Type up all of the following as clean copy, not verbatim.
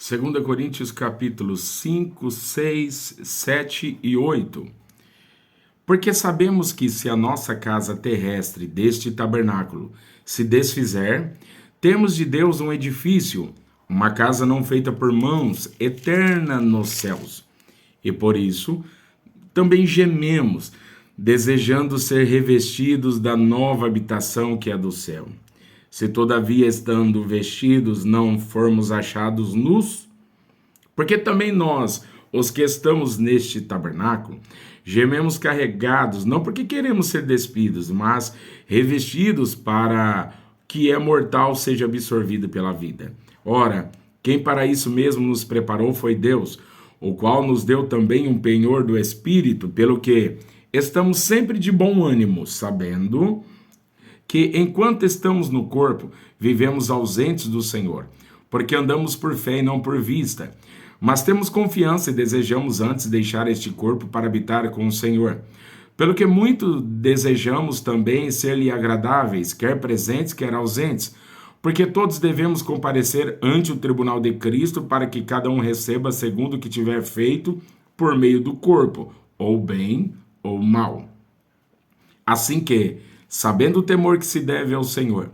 2 Coríntios capítulos 5, 6, 7 e 8. Porque sabemos que se a nossa casa terrestre deste tabernáculo se desfizer, temos de Deus um edifício, uma casa não feita por mãos, eterna nos céus. E por isso também gememos, desejando ser revestidos da nova habitação que é do céu. Se todavia estando vestidos não formos achados nus, porque também nós, os que estamos neste tabernáculo, gememos carregados, não porque queremos ser despidos, mas revestidos para que é mortal seja absorvido pela vida. Ora, quem para isso mesmo nos preparou foi Deus, o qual nos deu também um penhor do Espírito, pelo que estamos sempre de bom ânimo, sabendo que enquanto estamos no corpo, vivemos ausentes do Senhor, porque andamos por fé e não por vista. Mas temos confiança e desejamos antes deixar este corpo para habitar com o Senhor. Pelo que muito desejamos também ser-lhe agradáveis, quer presentes, quer ausentes, porque todos devemos comparecer ante o tribunal de Cristo para que cada um receba segundo o que tiver feito por meio do corpo, ou bem ou mal. Assim que, sabendo o temor que se deve ao Senhor,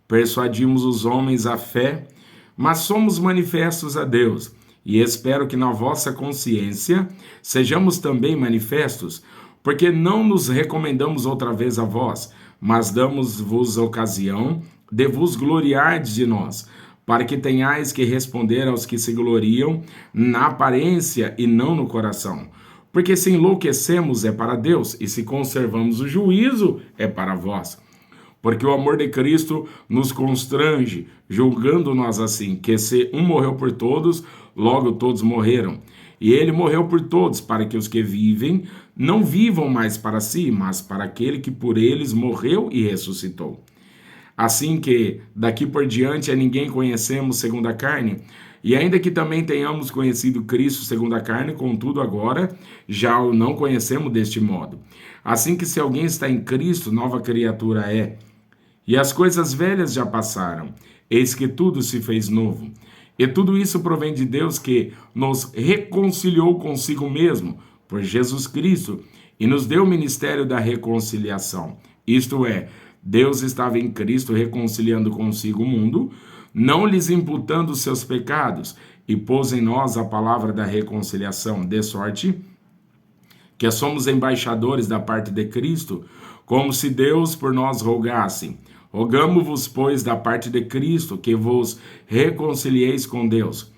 persuadimos os homens à fé, mas somos manifestos a Deus, e espero que na vossa consciência sejamos também manifestos, porque não nos recomendamos outra vez a vós, mas damos-vos ocasião de vos gloriardes de nós, para que tenhais que responder aos que se gloriam na aparência e não no coração. Porque se enlouquecemos é para Deus, e se conservamos o juízo é para vós. Porque o amor de Cristo nos constrange, julgando-nós assim, que se um morreu por todos, logo todos morreram. E ele morreu por todos, para que os que vivem não vivam mais para si, mas para aquele que por eles morreu e ressuscitou. Assim que daqui por diante a ninguém conhecemos segundo a carne, e ainda que também tenhamos conhecido Cristo segundo a carne, contudo agora já o não conhecemos deste modo. Assim que se alguém está em Cristo, nova criatura é. E as coisas velhas já passaram, eis que tudo se fez novo. E tudo isso provém de Deus que nos reconciliou consigo mesmo, por Jesus Cristo, e nos deu o ministério da reconciliação. Isto é, Deus estava em Cristo reconciliando consigo o mundo, não lhes imputando os seus pecados, e pôs em nós a palavra da reconciliação, de sorte que somos embaixadores da parte de Cristo, como se Deus por nós rogasse. Rogamo-vos, pois, da parte de Cristo, que vos reconcilieis com Deus.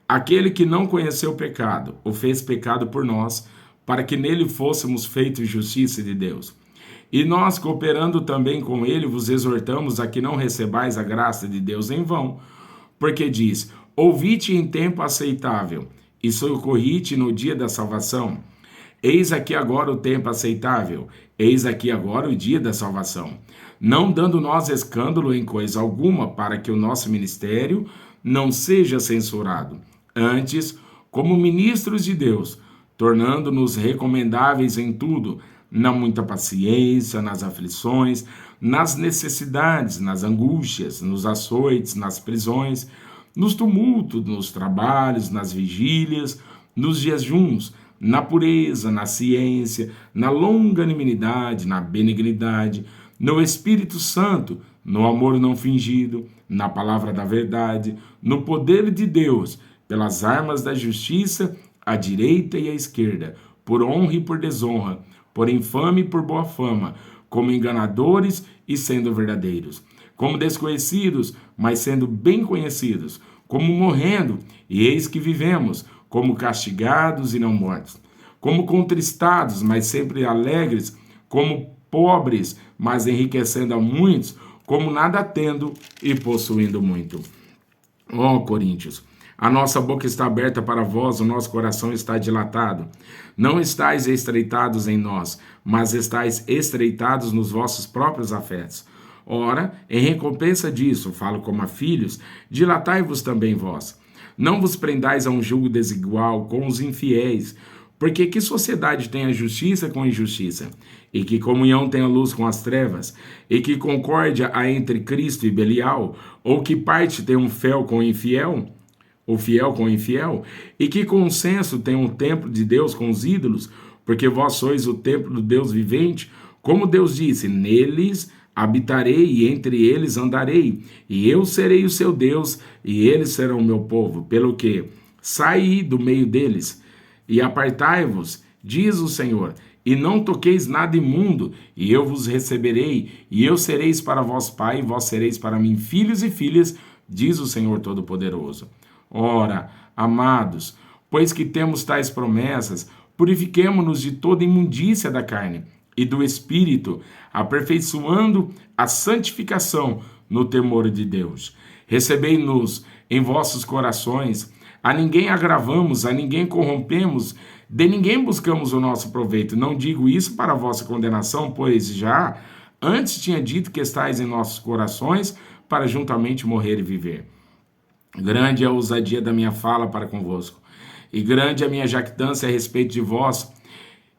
Aquele que não conheceu o pecado, o fez pecado por nós, para que nele fôssemos feitos justiça de Deus. E nós, cooperando também com ele, vos exortamos a que não recebais a graça de Deus em vão, porque diz, ouvi-te em tempo aceitável, e socorri-te no dia da salvação. Eis aqui agora o tempo aceitável, eis aqui agora o dia da salvação. Não dando nós escândalo em coisa alguma, para que o nosso ministério não seja censurado. Antes, como ministros de Deus, tornando-nos recomendáveis em tudo, na muita paciência, nas aflições, nas necessidades, nas angústias, nos açoites, nas prisões, nos tumultos, nos trabalhos, nas vigílias, nos jejuns, na pureza, na ciência, na longanimidade, na benignidade, no Espírito Santo, no amor não fingido, na palavra da verdade, no poder de Deus, pelas armas da justiça, à direita e à esquerda, por honra e por desonra, por infame e por boa fama, como enganadores e sendo verdadeiros, como desconhecidos, mas sendo bem conhecidos, como morrendo, e eis que vivemos, como castigados e não mortos, como contristados, mas sempre alegres, como pobres, mas enriquecendo a muitos, como nada tendo e possuindo muito. Ó Coríntios, a nossa boca está aberta para vós, o nosso coração está dilatado. Não estáis estreitados em nós, mas estáis estreitados nos vossos próprios afetos. Ora, em recompensa disso, falo como a filhos, dilatai-vos também vós. Não vos prendais a um julgo desigual com os infiéis, porque que sociedade tem a justiça com a injustiça? E que comunhão tem a luz com as trevas? E que concórdia há entre Cristo e Belial? Ou que parte tem um fel com o infiel? o fiel com o infiel? E que consenso tem o templo de Deus com os ídolos? Porque vós sois o templo do Deus vivente. Como Deus disse, neles habitarei e entre eles andarei, e eu serei o seu Deus, e eles serão o meu povo. Pelo que saí do meio deles, e apartai-vos, diz o Senhor, e não toqueis nada imundo, e eu vos receberei, e eu sereis para vós pai, e vós sereis para mim filhos e filhas, diz o Senhor Todo-Poderoso. Ora, amados, pois que temos tais promessas, purifiquemo-nos de toda imundícia da carne e do Espírito, aperfeiçoando a santificação no temor de Deus. Recebei-nos em vossos corações, a ninguém agravamos, a ninguém corrompemos, de ninguém buscamos o nosso proveito. Não digo isso para a vossa condenação, pois já antes tinha dito que estáis em nossos corações para juntamente morrer e viver. Grande é a ousadia da minha fala para convosco, e grande é a minha jactância a respeito de vós.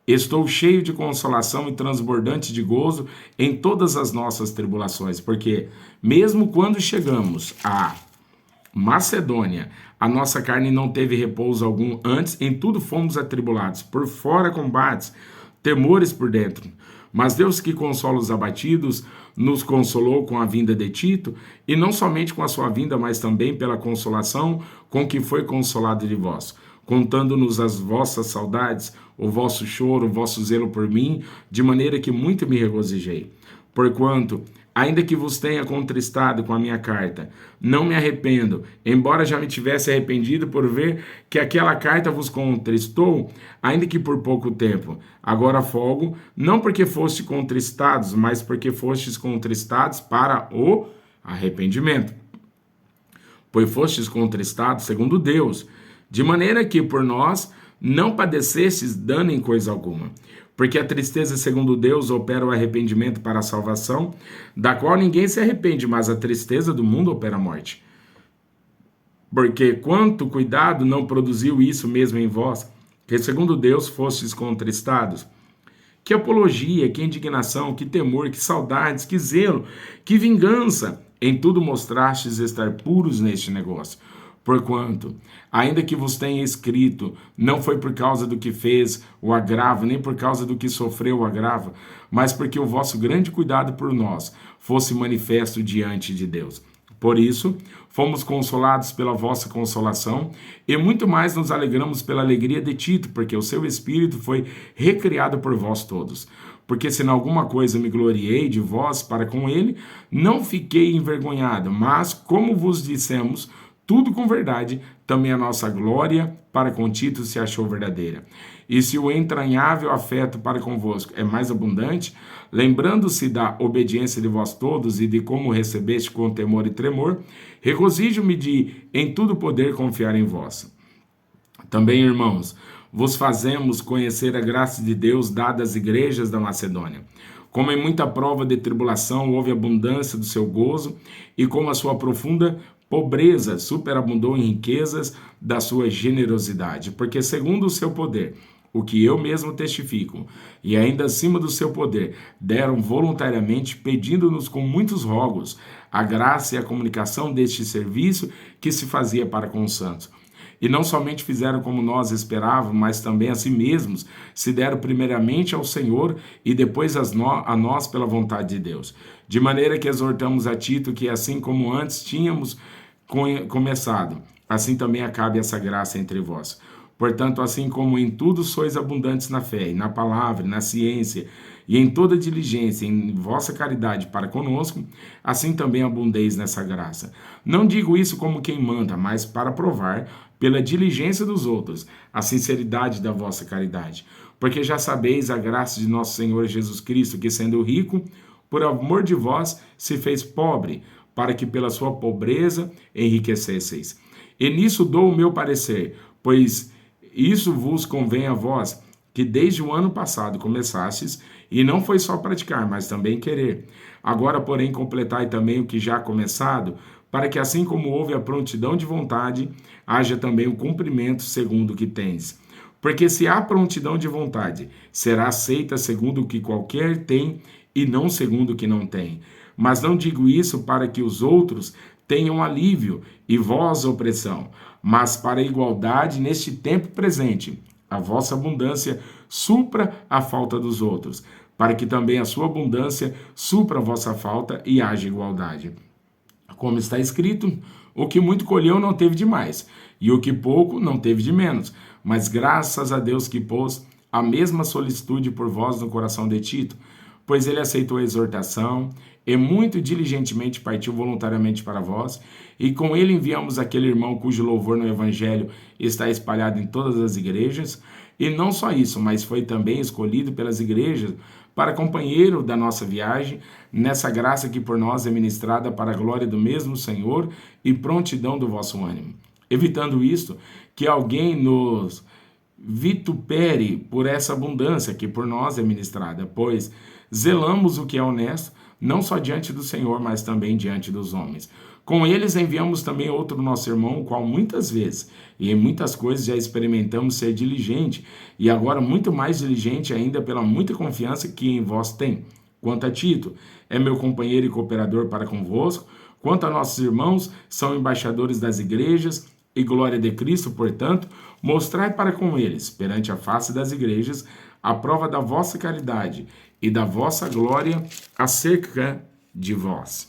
Estou cheio de consolação e transbordante de gozo em todas as nossas tribulações, porque mesmo quando chegamos a Macedônia, a nossa carne não teve repouso algum, antes em tudo fomos atribulados, por fora combates, temores por dentro. Mas Deus que consola os abatidos, nos consolou com a vinda de Tito, e não somente com a sua vinda, mas também pela consolação com que foi consolado de vós, contando-nos as vossas saudades, o vosso choro, o vosso zelo por mim, de maneira que muito me regozijei. Porquanto, ainda que vos tenha contristado com a minha carta, não me arrependo, embora já me tivesse arrependido por ver que aquela carta vos contristou, ainda que por pouco tempo. Agora folgo, não porque foste contristados, mas porque fostes contristados para o arrependimento. Pois fostes contristados segundo Deus, de maneira que por nós não padecestes dano em coisa alguma. Porque a tristeza segundo Deus opera o arrependimento para a salvação, da qual ninguém se arrepende, mas a tristeza do mundo opera a morte. Porque quanto cuidado não produziu isso mesmo em vós, que segundo Deus fostes contristados? Que apologia, que indignação, que temor, que saudades, que zelo, que vingança, em tudo mostrastes estar puros neste negócio. Porquanto, ainda que vos tenha escrito, não foi por causa do que fez o agravo, nem por causa do que sofreu o agravo, mas porque o vosso grande cuidado por nós fosse manifesto diante de Deus. Por isso, fomos consolados pela vossa consolação, e muito mais nos alegramos pela alegria de Tito, porque o seu espírito foi recriado por vós todos. Porque se em alguma coisa me gloriei de vós para com ele, não fiquei envergonhado, mas, como vos dissemos, tudo com verdade, também a nossa glória para com Tito se achou verdadeira. E se o entranhável afeto para convosco é mais abundante, lembrando-se da obediência de vós todos e de como recebeste com temor e tremor, regozijo-me de em tudo poder confiar em vós. Também, irmãos, vos fazemos conhecer a graça de Deus dada às igrejas da Macedônia. Como em muita prova de tribulação houve abundância do seu gozo, e como a sua profunda pobreza superabundou em riquezas da sua generosidade, porque segundo o seu poder, o que eu mesmo testifico, e ainda acima do seu poder, deram voluntariamente, pedindo-nos com muitos rogos, a graça e a comunicação deste serviço que se fazia para com os santos. E não somente fizeram como nós esperávamos, mas também a si mesmos se deram primeiramente ao Senhor e depois a nós pela vontade de Deus. De maneira que exortamos a Tito que assim como antes tínhamos começado, assim também acabe essa graça entre vós. Portanto, assim como em tudo sois abundantes na fé, e na palavra, na ciência, e em toda diligência, em vossa caridade para conosco, assim também abundeis nessa graça. Não digo isso como quem manda, mas para provar, pela diligência dos outros, a sinceridade da vossa caridade. Porque já sabeis a graça de nosso Senhor Jesus Cristo, que sendo rico, por amor de vós, se fez pobre, para que pela sua pobreza enriquecesseis. E nisso dou o meu parecer, pois isso vos convém a vós, que desde o ano passado começastes, e não foi só praticar, mas também querer. Agora, porém, completai também o que já começado, para que assim como houve a prontidão de vontade, haja também o cumprimento segundo o que tens. Porque se há prontidão de vontade, será aceita segundo o que qualquer tem, e não segundo o que não tem. Mas não digo isso para que os outros tenham alívio e vós opressão, mas para a igualdade neste tempo presente, a vossa abundância supra a falta dos outros, para que também a sua abundância supra a vossa falta e haja igualdade. Como está escrito, o que muito colheu não teve de mais, e o que pouco não teve de menos. Mas graças a Deus que pôs a mesma solicitude por vós no coração de Tito, pois ele aceitou a exortação e muito diligentemente partiu voluntariamente para vós, e com ele enviamos aquele irmão cujo louvor no Evangelho está espalhado em todas as igrejas, e não só isso, mas foi também escolhido pelas igrejas para companheiro da nossa viagem, nessa graça que por nós é ministrada para a glória do mesmo Senhor e prontidão do vosso ânimo. Evitando isto, que alguém nos vitupere por essa abundância que por nós é ministrada, pois zelamos o que é honesto, não só diante do Senhor, mas também diante dos homens. Com eles enviamos também outro nosso irmão, o qual muitas vezes e em muitas coisas já experimentamos ser diligente, e agora muito mais diligente ainda pela muita confiança que em vós tem. Quanto a Tito, é meu companheiro e cooperador para convosco. Quanto a nossos irmãos, são embaixadores das igrejas e glória de Cristo, portanto, mostrai para com eles, perante a face das igrejas, a prova da vossa caridade e da vossa glória acerca de vós.